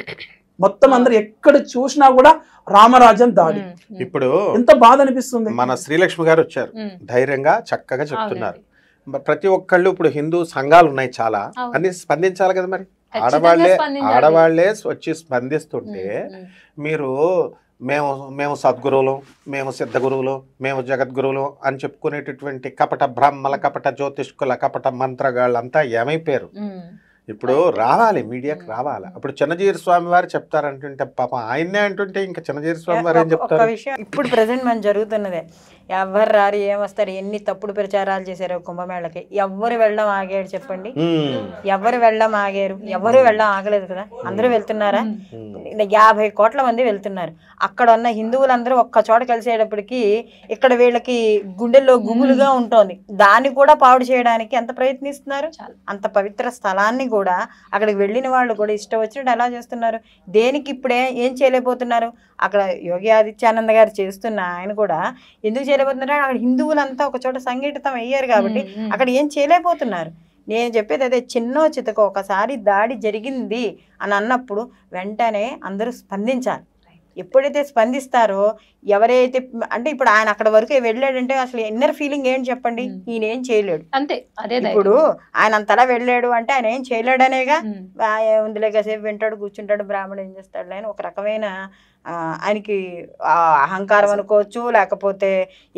మొత్తం అందరు ఎక్కడ చూసినా కూడా రామరాజ్యం దాడి. ఇప్పుడు ఎంత బాధ అనిపిస్తుంది. మన శ్రీలక్ష్మి గారు వచ్చారు, ధైర్యంగా చక్కగా చెప్తున్నారు. ప్రతి ఒక్కళ్ళు ఇప్పుడు హిందూ సంఘాలు ఉన్నాయి చాలా, అన్ని స్పందించాలి కదా. మరి ఆడవాళ్లే వచ్చి స్పందిస్తుంటే మీరు మేము సద్గురువులు, మేము సిద్ధ గురువులు, మేము జగద్గురువులు అని చెప్పుకునేటటువంటి కపట బ్రాహ్మల, కపట జ్యోతిష్కుల, కపట మంత్రగాళ్ళంతా ఏమైపోయారు. ఇప్పుడు రావాలి, మీడియాకి రావాలి. అప్పుడు చిన్నజీరి స్వామి వారు చెప్తారంటుంటే పాపం ఆయన్నే అంటుంటే ఇంకా చిన్నజీరి స్వామి వారు ఏం చెప్తారు? ఇప్పుడు ప్రజెంట్ మనం జరుగుతున్నదే, ఎవరు రారు ఏమొస్తారు, ఎన్ని తప్పుడు ప్రచారాలు చేశారు కుంభమేళకి. ఎవరు వెళ్ళడం ఆగాడు చెప్పండి? ఎవరు వెళ్ళడం ఆగారు? ఎవరు వెళ్ళడం ఆగలేదు కదా. అందరూ వెళ్తున్నారా? 50 కోట్ల మంది వెళ్తున్నారు. అక్కడ ఉన్న హిందువులందరూ ఒక్క చోట కలిసేటప్పటికి ఇక్కడ వీళ్ళకి గుండెల్లో గుబులుగా ఉంటుంది. దాన్ని కూడా పాడు చేయడానికి ఎంత ప్రయత్నిస్తున్నారు. అంత పవిత్ర స్థలాన్ని కూడా అక్కడికి వెళ్ళిన వాళ్ళు కూడా ఇష్టం వచ్చినట్టు ఎలా చేస్తున్నారు. దేనికి ఇప్పుడే ఏం చేయలేకపోతున్నారు. అక్కడ యోగి ఆదిత్యానంద గారు చేస్తున్న ఆయన కూడా ఎందుకు చేయలేకపోతున్నారు? అక్కడ హిందువులంతా ఒక చోట సంఘటితం అయ్యారు కాబట్టి అక్కడ ఏం చేయలేకపోతున్నారు. నేను చెప్పేది అదే, చిన్నో చితకో ఒకసారి దాడి జరిగింది అని అన్నప్పుడు వెంటనే అందరూ స్పందించాలి. ఎప్పుడైతే స్పందిస్తారో, ఎవరైతే అంటే ఇప్పుడు ఆయన అక్కడ వరకు వెళ్ళాడంటే అసలు ఇన్నర్ ఫీలింగ్ ఏంటి చెప్పండి? ఈయన ఏం చేయలేడు అంతే. అదే ఇప్పుడు ఆయన అంతలా వెళ్ళాడు అంటే ఆయన ఏం చేయలేడనేగా. ఉందిలే కాసేపు వింటాడు, కూర్చుంటాడు, బ్రాహ్మణుడు ఏం చేస్తాడు అని ఒక రకమైన ఆయనకి అహంకారం అనుకోవచ్చు, లేకపోతే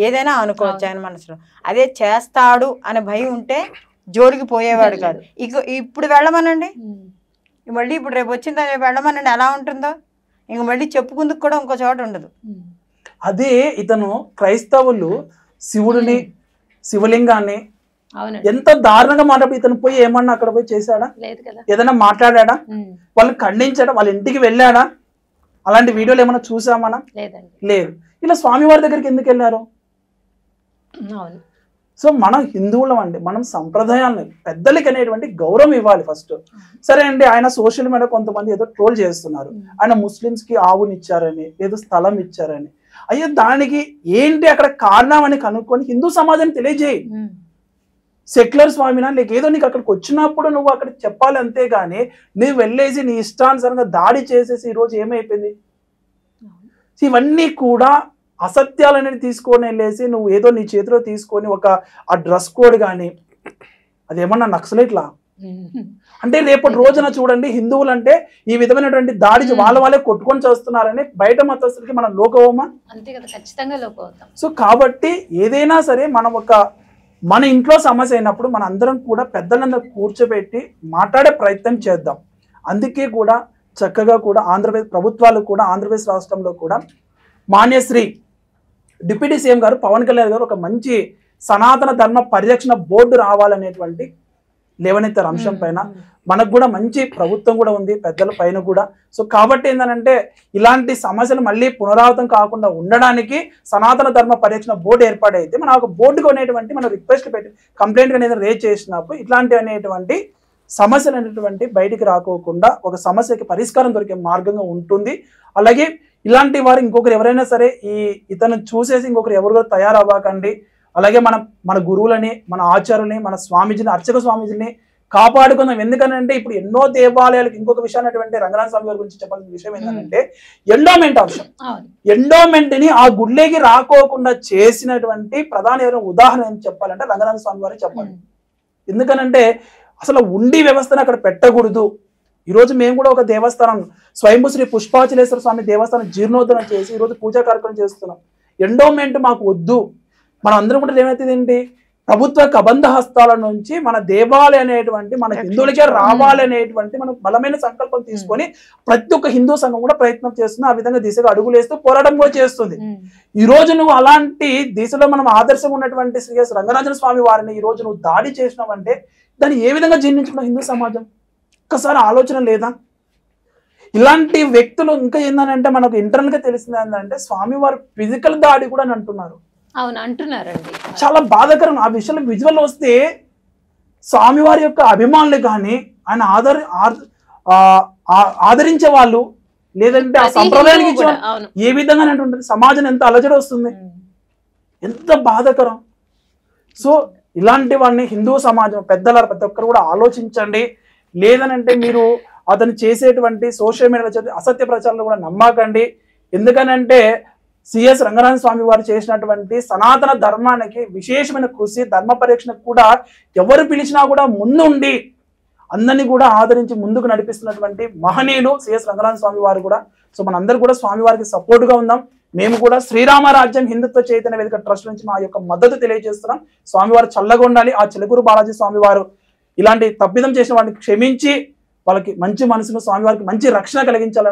ఏదైనా అనుకోవచ్చు ఆయన మనసులో. అదే చేస్తాడు అనే భయం ఉంటే జోలికి పోయేవాడు కాదు. ఇప్పుడు వెళ్ళమనండి, మళ్ళీ ఇప్పుడు రేపు వచ్చిందా రేపు వెళ్ళమనండి, ఎలా ఉంటుందో. ఇంక మళ్ళీ చెప్పుకుందుకు కూడా ఇంకో చోట ఉండదు. అదే ఇతను క్రైస్తవులు శివుడిని, శివలింగాన్ని ఎంత దారుణంగా మాట్లాడి ఇతను పోయి ఏమన్నా అక్కడ పోయి చేశాడా? ఏదైనా మాట్లాడా? వాళ్ళని ఖండించాడా? వాళ్ళ ఇంటికి వెళ్ళాడా? అలాంటి వీడియోలు ఏమైనా చూసామనా? లేదు. ఇలా స్వామివారి దగ్గరికి ఎందుకు వెళ్ళారు? సో మనం హిందువులం అండి, మనం సంప్రదాయాన్ని పెద్దలకి అనేటువంటి గౌరవం ఇవ్వాలి ఫస్ట్. సరే అండి, ఆయన సోషల్ మీడియా కొంతమంది ఏదో ట్రోల్ చేస్తున్నారు, ఆయన ముస్లిమ్స్ కి ఆవుని ఇచ్చారని, ఏదో స్థలం ఇచ్చారని. అయ్యో దానికి ఏంటి అక్కడ కారణం అని కనుక్కొని హిందూ సమాజాన్ని తెలియజేయి. సెక్యులర్ స్వామినా లేక ఏదో నీకు అక్కడికి వచ్చినప్పుడు నువ్వు అక్కడ చెప్పాలి, అంతేగాని నువ్వు వెళ్ళేసి నీ ఇష్టానుసారంగా దాడి చేసేసి ఈరోజు ఏమైపోయింది. ఇవన్నీ కూడా అసత్యాలనేది తీసుకొని వెళ్ళేసి నువ్వు ఏదో నీ చేతిలో తీసుకొని ఆ డ్రెస్ కోడ్ కానీ అదేమన్నా నక్సలైట్లా అంటే రేపటి రోజున చూడండి, హిందువులు అంటే ఈ విధమైనటువంటి దాడి వాళ్ళే కొట్టుకొని చేస్తున్నారని బయట మతస్థులకి మనం లోకవమా? సో కాబట్టి ఏదైనా సరే మనం మన ఇంట్లో సమస్య అయినప్పుడు మన అందరం కూడా పెద్దలందరూ కూర్చోబెట్టి మాట్లాడే ప్రయత్నం చేద్దాం. అందుకే కూడా చక్కగా కూడా ఆంధ్రప్రదేశ్ ప్రభుత్వాలు కూడా, ఆంధ్రప్రదేశ్ రాష్ట్రంలో కూడా మాన్యశ్రీ డిప్యూటీ సీఎం గారు పవన్ కళ్యాణ్ గారు ఒక మంచి సనాతన ధర్మ పరిరక్షణ బోర్డు రావాలనేటువంటి లేవనెత్తారు అంశం పైన. మనకు కూడా మంచి ప్రభుత్వం కూడా ఉంది పెద్దల పైన కూడా. సో కాబట్టి ఏంటంటే ఇలాంటి సమస్యలు మళ్ళీ పునరావృతం కాకుండా ఉండడానికి సనాతన ధర్మ పరిరక్షణ బోర్డు ఏర్పాటైతే మనం ఒక బోర్డుకు అనేటువంటి మనం రిక్వెస్ట్ పెట్టి కంప్లైంట్ అనేది రేజ్ చేసినప్పుడు ఇట్లాంటి అనేటువంటి సమస్యలు అనేటువంటి బయటికి రాకోకుండా ఒక సమస్యకి పరిష్కారం దొరికే మార్గంగా ఉంటుంది. అలాగే ఇలాంటి వారు ఇంకొకరు ఎవరైనా సరే ఇతను చూసేసి ఇంకొకరు ఎవరు తయారవ్వకండి. అలాగే మన గురువులని, మన ఆచార్యులని, మన స్వామీజీని, అర్చక స్వామీజీని కాపాడుకుందాం. ఎందుకనంటే ఇప్పుడు ఎన్నో దేవాలయాలకు ఇంకొక విషయం అటువంటి రంగనాథ స్వామి గారి గురించి చెప్పాల్సిన విషయం ఏంటంటే ఎండోమెంట్ అంశం. ఎండోమెంట్ ని ఆ గుడ్లేకి రాకోకుండా చేసినటువంటి ప్రధాన ఉదాహరణ ఏం చెప్పాలంటే రంగనాథ స్వామి వారే చెప్పాలి. ఎందుకనంటే అసలు ఉండి వ్యవస్థను అక్కడ పెట్టకూడదు. ఈ రోజు మేము కూడా ఒక దేవస్థానం స్వయంభూ శ్రీ పుష్పాచలేశ్వర స్వామి దేవస్థానం జీర్ణోద్ధరణ చేసి ఈ రోజు పూజా కార్యక్రమం చేస్తున్నాం. ఎండోమెంట్ మాకు వద్దు. మనం అందరం కూడా ఏమైతే ఏంటి ప్రభుత్వ కబంధ హస్తాల నుంచి మన దేవాలయం అనేటువంటి మన హిందువులకే రావాలి అనేటువంటి మనం బలమైన సంకల్పం తీసుకొని ప్రతి ఒక్క హిందూ సంఘం కూడా ప్రయత్నం చేస్తుంది. ఆ విధంగా దిశగా అడుగులేస్తూ పోరాటం కూడా చేస్తుంది. ఈ రోజు నువ్వు అలాంటి దిశలో మనం ఆదర్శం ఉన్నటువంటి శ్రీ ఎస్ రంగనాథన స్వామి వారిని ఈ రోజు నువ్వు దాడి చేసినావంటే దాన్ని ఏ విధంగా జీర్ణించుకున్నావు హిందూ సమాజం? ఒక్కసారి ఆలోచన లేదా? ఇలాంటి వ్యక్తులు ఇంకా ఏంటంటే మనకు ఇంటర్నల్ గా తెలిసింది ఏంటంటే స్వామివారి ఫిజికల్ దాడి కూడా అని అంటున్నారు. అవును అంటున్నారండి. చాలా బాధాకరం. ఆ విషయంలో విజువల్ వస్తే స్వామివారి యొక్క అభిమానులు కానీ ఆయన ఆదరించే వాళ్ళు లేదంటే ఆ సంప్రదాయానికి ఇచ్చే ఏ విధంగా ఉంటుంది సమాజం ఎంత అలజడి వస్తుంది, ఎంత బాధాకరం. సో ఇలాంటి వాడిని హిందూ సమాజం పెద్దల ప్రతి ఒక్కరు కూడా ఆలోచించండి. లేదనంటే మీరు అతను చేసేటువంటి సోషల్ మీడియాలో అసత్య ప్రచారాలు కూడా నమ్మకండి. ఎందుకనంటే సిఎస్ రంగనాథ స్వామి వారు చేసినటువంటి సనాతన ధర్మానికి విశేషమైన కృషి, ధర్మ పరీక్షకు కూడా ఎవరు పిలిచినా కూడా ముందుండి అందరినీ కూడా ఆదరించి ముందుకు నడిపిస్తున్నటువంటి మహనీయులు సిఎస్ రంగనాథ స్వామి వారు కూడా. సో మనందరూ కూడా స్వామి వారికి సపోర్ట్గా ఉందాం. మేము కూడా శ్రీరామరాజ్యం హిందుత్వ చైతన్య వేదిక ట్రస్ట్ నుంచి మా యొక్క మద్దతు తెలియజేస్తున్నాం. స్వామివారు చల్లగా ఉండాలి. ఆ చిలుకూరు బాలాజీ స్వామి వారు ఇలాంటి తప్పిదం చేసిన వాటిని క్షమించి వాళ్ళకి మంచి మనసును స్వామివారికి మంచి రక్షణ కలిగించాలని